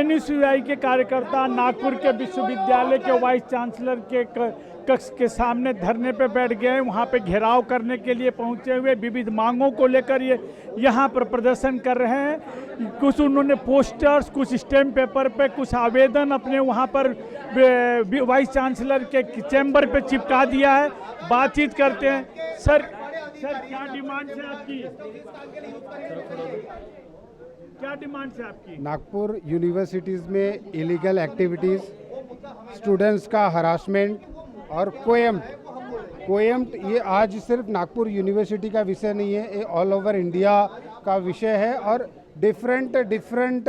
NSUI के कार्यकर्ता नागपुर के विश्वविद्यालय के वाइस चांसलर के कक्ष के सामने धरने पे बैठ गए। वहाँ पे घेराव करने के लिए पहुँचे हुए विविध मांगों को लेकर ये यहाँ पर प्रदर्शन कर रहे हैं। कुछ उन्होंने पोस्टर्स, कुछ स्टैम्प पेपर पे, कुछ आवेदन अपने वहाँ पर वाइस चांसलर के चैम्बर पे चिपका दिया है। बातचीत करते हैं। सर क्या डिमांड है आपकी? क्या डिमांड है आपकी? नागपुर यूनिवर्सिटीज़ में इलीगल एक्टिविटीज़, स्टूडेंट्स का हरासमेंट और कोएम्प्ट ये आज सिर्फ नागपुर यूनिवर्सिटी का विषय नहीं है, ये ऑल ओवर इंडिया का विषय है। और डिफरेंट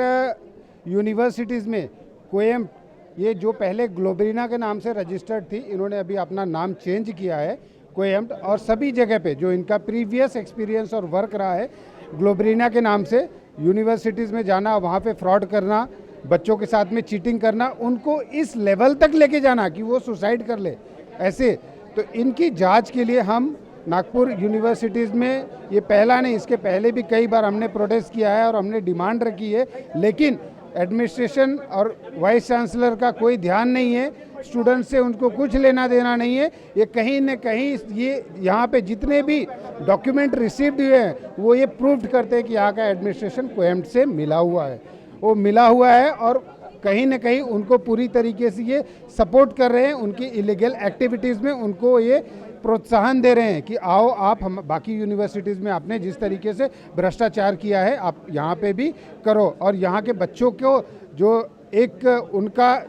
यूनिवर्सिटीज़ में कोएम्प्ट, ये जो पहले ग्लोबरीना के नाम से रजिस्टर्ड थी, इन्होंने अभी अपना नाम चेंज किया है कोएम्प्ट। और सभी जगह पे जो इनका प्रीवियस एक्सपीरियंस और वर्क रहा है ग्लोबरीना के नाम से, यूनिवर्सिटीज़ में जाना, वहाँ पे फ्रॉड करना, बच्चों के साथ में चीटिंग करना, उनको इस लेवल तक लेके जाना कि वो सुसाइड कर ले, ऐसे। तो इनकी जांच के लिए हम नागपुर यूनिवर्सिटीज़ में, ये पहला नहीं, इसके पहले भी कई बार हमने प्रोटेस्ट किया है और हमने डिमांड रखी है, लेकिन एडमिनिस्ट्रेशन और वाइस चांसलर का कोई ध्यान नहीं है, स्टूडेंट से उनको कुछ लेना देना नहीं है। ये कहीं न कहीं ये यहाँ पे जितने भी डॉक्यूमेंट रिसीव्ड हुए हैं वो ये प्रूव्ड करते हैं कि यहाँ का एडमिनिस्ट्रेशन कोएम्प्ट से मिला हुआ है, वो मिला हुआ है। और कहीं न कहीं उनको पूरी तरीके से ये सपोर्ट कर रहे हैं, उनकी इलीगल एक्टिविटीज़ में उनको ये प्रोत्साहन दे रहे हैं कि आओ आप, हम बाकी यूनिवर्सिटीज़ में आपने जिस तरीके से भ्रष्टाचार किया है आप यहाँ पे भी करो। और यहाँ के बच्चों को जो एक उनका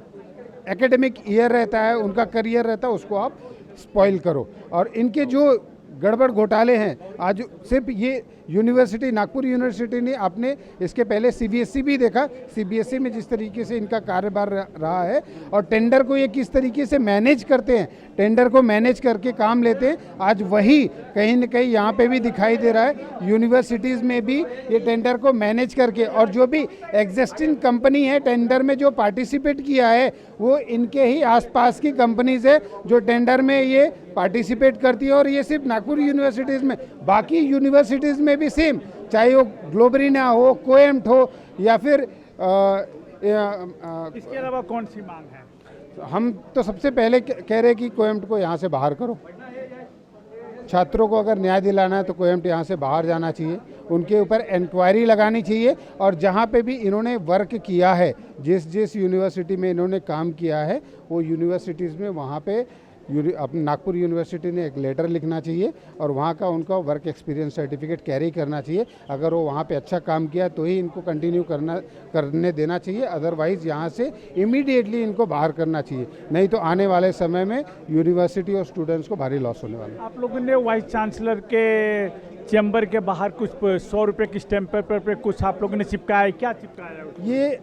एकेडमिक ईयर रहता है, उनका करियर रहता है, उसको आप स्पॉइल करो। और इनके जो गड़बड़ घोटाले हैं, आज सिर्फ ये यूनिवर्सिटी, नागपुर यूनिवर्सिटी ने, आपने इसके पहले सीबीएसई भी देखा, सीबीएसई में जिस तरीके से इनका कार्यभार रहा है और टेंडर को ये किस तरीके से मैनेज करते हैं, टेंडर को मैनेज करके काम लेते हैं, आज वही कहीं न कहीं यहाँ पे भी दिखाई दे रहा है। यूनिवर्सिटीज़ में भी ये टेंडर को मैनेज करके, और जो भी एग्जिस्टिंग कंपनी है टेंडर में जो पार्टिसिपेट किया है, वो इनके ही आसपास की कंपनीज है जो टेंडर में ये पार्टिसिपेट करती है। और ये सिर्फ नागपुर यूनिवर्सिटीज़ में, बाकी यूनिवर्सिटीज़ में भी सेम, चाहे वो ग्लोबरीना हो, कोएम्प्ट हो या फिर इसके अलावा कौन सी मांग है? हम तो सबसे पहले कह रहे हैं कि कोएम्प्ट को यहाँ से बाहर करो। छात्रों को अगर न्याय दिलाना है तो कोएम्प्ट यहाँ से बाहर जाना चाहिए, उनके ऊपर इंक्वायरी लगानी चाहिए। और जहाँ पे भी इन्होंने वर्क किया है, जिस यूनिवर्सिटी में इन्होंने काम किया है, वो यूनिवर्सिटीज़ में वहाँ पे अपने नागपुर यूनिवर्सिटी ने एक लेटर लिखना चाहिए और वहाँ का उनका वर्क एक्सपीरियंस सर्टिफिकेट कैरी करना चाहिए। अगर वो वहाँ पे अच्छा काम किया तो ही इनको कंटिन्यू करने देना चाहिए, अदरवाइज़ यहाँ से इमीडिएटली इनको बाहर करना चाहिए, नहीं तो आने वाले समय में यूनिवर्सिटी और स्टूडेंट्स को भारी लॉस होने वाला है। आप लोगों ने वाइस चांसलर के चैम्बर के बाहर कुछ 100 रुपये की स्टैम्प पेपर पे कुछ आप लोगों ने चिपकाया, क्या चिपकाया? ये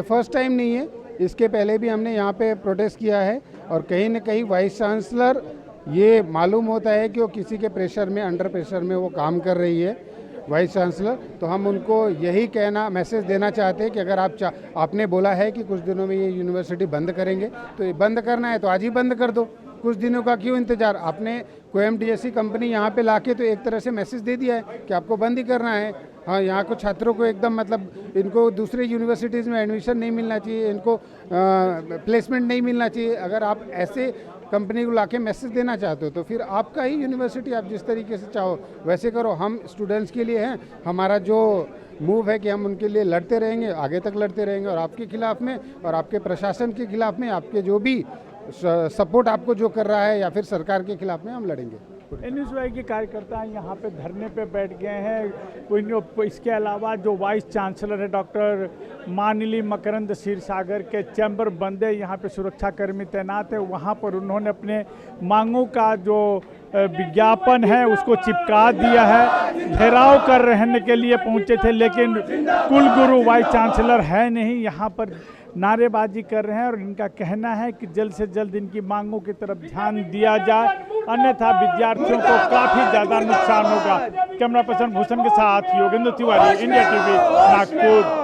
फर्स्ट टाइम नहीं है, इसके पहले भी हमने यहाँ पे प्रोटेस्ट किया है। और कहीं न कहीं वाइस चांसलर, ये मालूम होता है कि वो किसी के प्रेशर में, अंडर प्रेशर में वो काम कर रही है वाइस चांसलर। तो हम उनको यही मैसेज देना चाहते हैं कि अगर आपने बोला है कि कुछ दिनों में ये यूनिवर्सिटी बंद करेंगे, तो ये बंद करना है तो आज ही बंद कर दो, कुछ दिनों का क्यों इंतजार? आपने कोएम्प्ट जैसी कंपनी यहाँ पे लाके तो एक तरह से मैसेज दे दिया है कि आपको बंद ही करना है। हाँ, यहाँ को छात्रों को एकदम, मतलब इनको दूसरे यूनिवर्सिटीज़ में एडमिशन नहीं मिलना चाहिए, इनको प्लेसमेंट नहीं मिलना चाहिए। अगर आप ऐसे कंपनी को लाके मैसेज देना चाहते हो तो फिर आपका ही यूनिवर्सिटी, आप जिस तरीके से चाहो वैसे करो। हम स्टूडेंट्स के लिए हैं, हमारा जो मूव है कि हम उनके लिए लड़ते रहेंगे, आगे तक लड़ते रहेंगे। और आपके खिलाफ में और आपके प्रशासन के खिलाफ में, आपके जो भी सपोर्ट आपको जो कर रहा है या फिर सरकार के खिलाफ में हम लड़ेंगे। एनएसयूआई के कार्यकर्ता यहाँ पे धरने पे बैठ गए हैं। इसके अलावा जो वाइस चांसलर है डॉक्टर मानिली मकरंद क्षीरसागर के चैम्बर बंद है, यहाँ पे सुरक्षाकर्मी तैनात है, वहाँ पर उन्होंने अपने मांगों का जो विज्ञापन है उसको चिपका दिया है। घेराव कर रहने के लिए पहुँचे थे, लेकिन कुलगुरु वाइस चांसलर है नहीं, यहाँ पर नारेबाजी कर रहे हैं। और इनका कहना है कि जल्द से जल्द इनकी मांगों की तरफ ध्यान दिया जाए, अन्यथा विद्यार्थियों को काफ़ी ज़्यादा नुकसान होगा। कैमरा पर्सन भूषण के साथ योगेंद्र तिवारी, इंडिया टीवी, नागपुर।